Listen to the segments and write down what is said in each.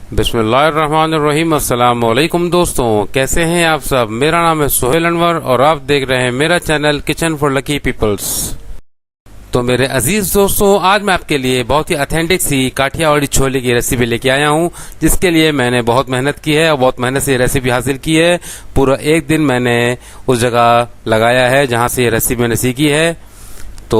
बिस्मिल्लाहिर्रहमानिर्रहीम। अस्सलाम वालेकुम दोस्तों, कैसे हैं आप सब। मेरा नाम है सोहेल अनवर और आप देख रहे हैं मेरा channel kitchen for lucky peoples. तो मेरे अजीज दोस्तों, आज मैं आपके लिए बहुत ही ऑथेंटिक सी काठियावाड़ी छोले की रेसिपी लेके आया हूं, जिसके लिए मैंने बहुत मेहनत की है और बहुत मेहनत से ये रेसिपी हासिल की है। पूरा एक दिन मैंने उस जगह लगाया है जहां से ये रेसिपी मैंने सीखी है। तो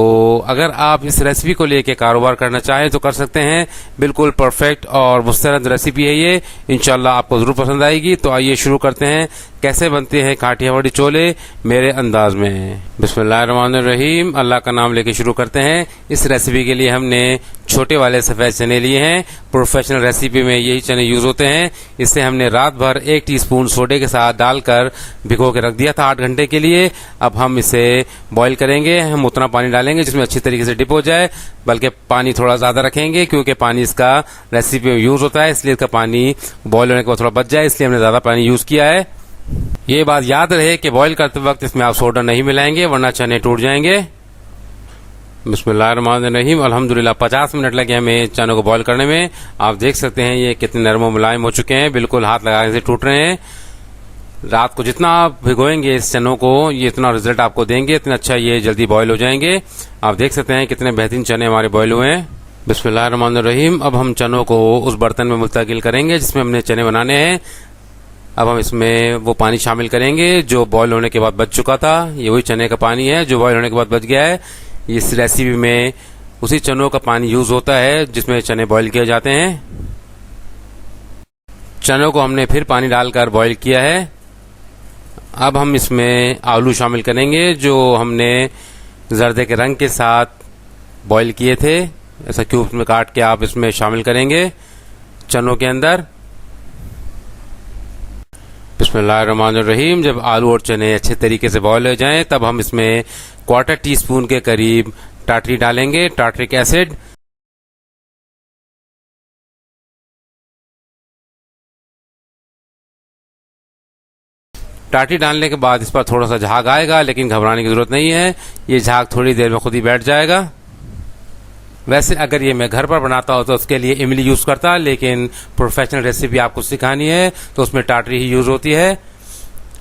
अगर आप इस रेसिपी को लेके कारोबार करना चाहें तो कर सकते हैं। बिल्कुल परफेक्ट और मुस्तरद रेसिपी है ये, इंशाल्लाह आपको जरूर पसंद आएगी। तो आइए शुरू करते हैं कैसे बनते हैं काठियावाड़ी छोले मेरे अंदाज में। बिस्मिल्लाहिर्रहमानिर्रहीम, अल्लाह का नाम लेके शुरू करते हैं। इस रेसिपी के लिए हमने छोटे वाले सफेद चने लिए हैं। प्रोफेशनल रेसिपी में यही चने यूज होते हैं। इसे हमने रात भर 1 टीस्पून सोडे के साथ डालकर भिगो के रख दिया था 8 घंटे के लिए। अब हम इसे बॉईल करेंगे। हम उतना पानी डालेंगे जिसमें अच्छी तरीके से डिप हो जाए, बल्कि पानी थोड़ा ज्यादा रखेंगे क्योंकि पानी इसका रेसिपी में यूज होता है, इसलिए इसका पानी बॉईल होने के बाद थोड़ा बच जाए, इसलिए हमने ज्यादा पानी यूज किया है। ये बात याद रहे कि बॉईल करते वक्त इसमें आप सोडा नहीं मिलाएंगे वरना चने टूट जाएंगे। बिस्मिल्लाहिर्रहमानिर्रहीम, अल्हम्दुलिल्लाह 50 मिनट लगे हमें चनों को बॉईल करने में। आप देख सकते हैं ये कितने नरम और मुलायम हो चुके हैं, बिल्कुल हाथ लगाने से टूट रहे हैं। रात को जितना आप भिगोएंगे इस चनों को, ये इतना रिजल्ट आपको देंगे, इतना अच्छा ये जल्दी बॉईल हो जाएंगे। आप देख सकते हैं कितने बेहतरीन चने हमारे बॉईल हुए हैं। बिस्मिल्लाहिर्रहमानिर्रहीम, अब हम चनों को उस बर्तन में मुल्तकिल करेंगे जिसमें हमने चने बनाने हैं। अब हम इसमें वो पानी शामिल करेंगे जो बॉईल होने के बाद बच चुका था। ये वही चने का पानी है जो बॉईल होने के बाद बच गया है। इस रेसिपी में उसी चनों का पानी यूज होता है जिसमें चने बॉईल किए जाते हैं। चनों को हमने फिर पानी डालकर बॉईल किया है। अब हम इसमें आलू शामिल करेंगे जो हमने जर्दे के रंग के साथ बॉईल किए थे। ऐसा क्यूब्स में काट के आप इसमें शामिल करेंगे चनों के अंदर। बिस्मिल्लाहिर्रहमानिर्रहीम, जब आलू और चने अच्छे तरीके से बॉईल हो जाएं तब हम इसमें 1/4 टीस्पून के करीब टाटरी डालेंगे, टाटरिक एसिड। टाटरी डालने के बाद इस पर थोड़ा सा झाग आएगा, लेकिन घबराने की जरूरत नहीं है, ये झाग थोड़ी देर में खुद ही बैठ जाएगा। वैसे अगर ये मैं घर पर बनाता हूं तो उसके लिए इमली यूज करता, लेकिन प्रोफेशनल रेसिपी आपको सिखानी है तो उसमें टाटरी ही यूज होती है।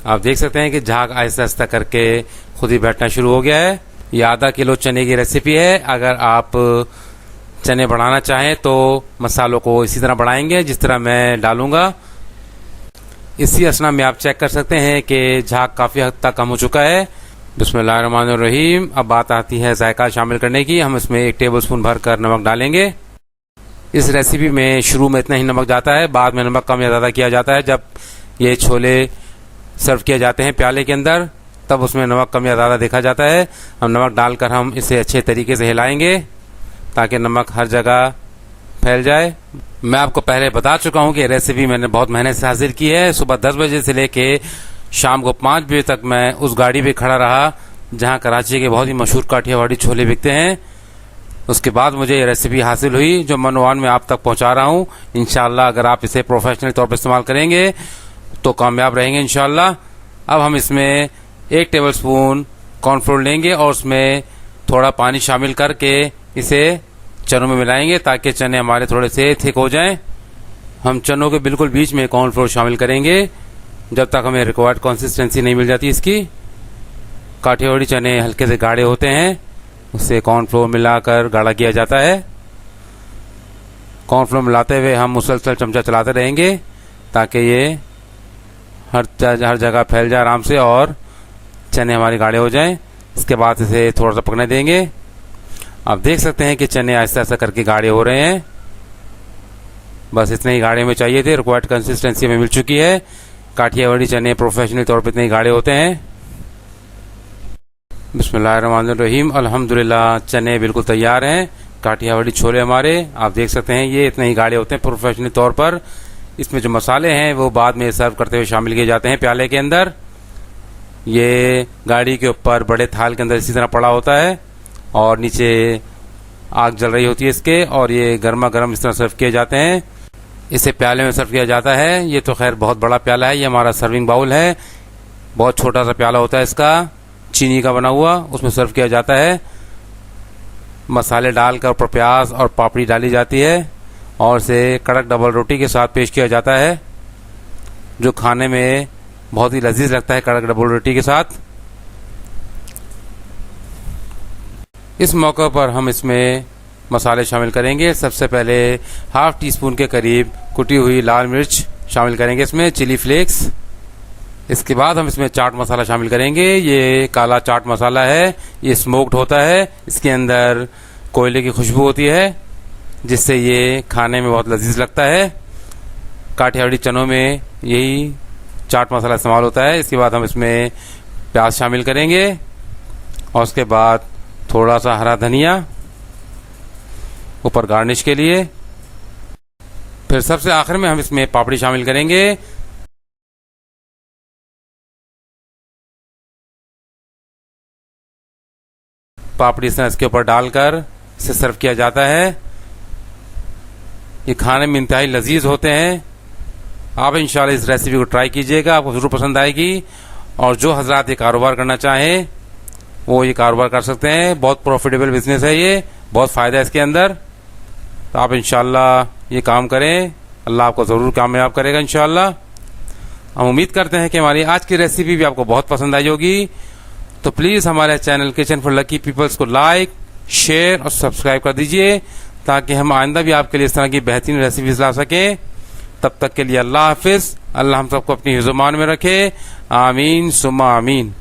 आप देख सकते हैं कि झाग आहिस्ता आहिस्ता करके खुद ही बैठना शुरू हो गया है। ये आधा किलो चने की रेसिपी है। अगर आप चने बढ़ाना चाहें तो मसालों को इसी तरह बढ़ाएंगे जिस तरह मैं डालूंगा। इसी असना में आप चेक कर सकते हैं कि झाग काफी हद तक कम हो चुका है। बिस्मिल्लाहिर्रहमानिर्रहीम, अब बात आती है जायका शामिल करने की। हम इसमें 1 टेबलस्पून भरकर नमक डालेंगे। इस रेसिपी में शुरू में इतना ही नमक जाता है, बाद में नमक कम या ज्यादा किया जाता है। जब ये छोले सर्व किए जाते हैं प्याले के अंदर तब उसमें नमक कम या ज्यादा देखा जाता है। हम नमक डालकर हम इसे अच्छे तरीके से हिलाएंगे ताकि नमक हर जगह फैल जाए। मैं आपको पहले बता चुका हूं कि रेसिपी मैंने बहुत मेहनत से हासिल की है। सुबह 10 बजे से लेके शाम को 5 बजे तक मैं उस गाड़ी पे खड़ा रहा जहां कराची के बहुत ही मशहूर काठियावाड़ी छोले बिकते हैं। उसके बाद मुझे ये रेसिपी हासिल हुई जो मनोवान में आप तक पहुंचा रहा हूं। इंशाल्लाह अगर आप इसे प्रोफेशनल तौर पर इस्तेमाल करेंगे तो कामयाब रहेंगे इंशाल्लाह। अब हम इसमें 1 टेबलस्पून कॉर्नफ्लोर लेंगे और उसमें थोड़ा पानी शामिल करके इसे चनों में मिलाएंगे ताकि चने हमारे थोड़े से थिक हो जाएं। हम चनों के बिल्कुल बीच में कॉर्नफ्लोर शामिल करेंगे जब तक हमें रिक्वायर्ड कंसिस्टेंसी नहीं मिल जाती इसकी। काठियावाड़ी चने हल्के से गाढ़े होते हैं, उससे कॉर्नफ्लोर मिलाकर गाढ़ा किया जाता है। कॉर्नफ्लोर मिलाते हुए हम मुसलसल चमचा चलाते रहेंगे ताकि ये हर जगह फैल जाए आराम से और चने हमारे गाढ़े हो जाएं। इसके बाद इसे थोड़ा सा पकने देंगे। आप देख सकते हैं कि चने आहिस्ता आहिस्ता करके गाढ़े हो रहे हैं। बस इतने ही गाढ़े में चाहिए थे, रिक्वायर्ड कंसिस्टेंसी हमें मिल चुकी है। काठियावाड़ी चने प्रोफेशनल तौर पर इतने ही गाढ़े होते हैं। बिस्मिल्लाहिर्रहमानिर्रहीम, अल्हम्दुलिल्लाह चने बिल्कुल तैयार हैं। काठियावाड़ी छोले हमारे आप देख सकते हैं ये इतने ही गाढ़े होते हैं प्रोफेशनल तौर पर। इसमें जो मसाले हैं वो बाद में सर्व करते हुए शामिल किए जाते हैं प्याले के अंदर। ये गाड़ी के ऊपर बड़े थाल के अंदर इसी तरह पड़ा होता है और नीचे आग जल रही होती है इसके, और ये गर्मा गर्म इस तरह सर्व किए जाते हैं। इसे प्याले में सर्व किया जाता है। ये तो खैर बहुत बड़ा प्याला है, ये हमारा सर्विंग बाउल है। बहुत छोटा सा प्याला होता है इसका, चीनी का बना हुआ, उसमें सर्व किया जाता है। मसाले डालकर ऊपर प्याज और पापड़ी डाली जाती है और इसे कड़क डबल रोटी के साथ पेश किया जाता है, जो खाने में बहुत ही लजीज लगता है कड़क डबल रोटी के साथ। इस मौके पर हम इसमें मसाले शामिल करेंगे। सबसे पहले हाफ टी स्पून के करीब कुटी हुई लाल मिर्च शामिल करेंगे, इसमें चिली फ्लेक्स। इसके बाद हम इसमें चाट मसाला शामिल करेंगे। ये काला चाट मसाला है, ये स्मोक्ड होता है, इसके अंदर कोयले की खुशबू होती है जिससे ये खाने में बहुत लजीज लगता है। काठियावाड़ी चनों में यही चाट मसाला इस्तेमाल होता है। इसके बाद हम इसमें प्याज शामिल करेंगे और उसके बाद थोड़ा सा हरा धनिया ऊपर गार्निश के लिए। फिर सबसे आखिर में हम इसमें पापड़ी शामिल करेंगे। पापड़ी से इसके ऊपर डालकर इसे सर्व किया जाता है। ये खाने में इंतहाई लजीज होते हैं। आप इंशाल्लाह इस रेसिपी को ट्राई कीजिएगा, आपको जरूर पसंद आएगी। और जो हजरात ये कारोबार करना चाहें वो ये कारोबार कर सकते हैं। बहुत प्रॉफिटेबल बिजनेस है ये, बहुत फ़ायदा है इसके अंदर। तो आप इंशाल्लाह ये काम करें, अल्लाह आपको ज़रूर कामयाब करेगा इंशाल्लाह। हम उम्मीद करते हैं कि हमारी आज की रेसिपी भी आपको बहुत पसंद आई होगी। तो प्लीज़ हमारे channel kitchen for lucky peoples को लाइक, शेयर और सब्सक्राइब कर दीजिए ताकि हम आइंदा भी आपके लिए इस तरह की बेहतरीन रेसिपीज ला सकें। तब तक के लिए अल्लाह हाफिज़। अल्लाह हम सबको अपनी हिज़्म-ए-मान में रखे। आमीन सुम्मा आमीन।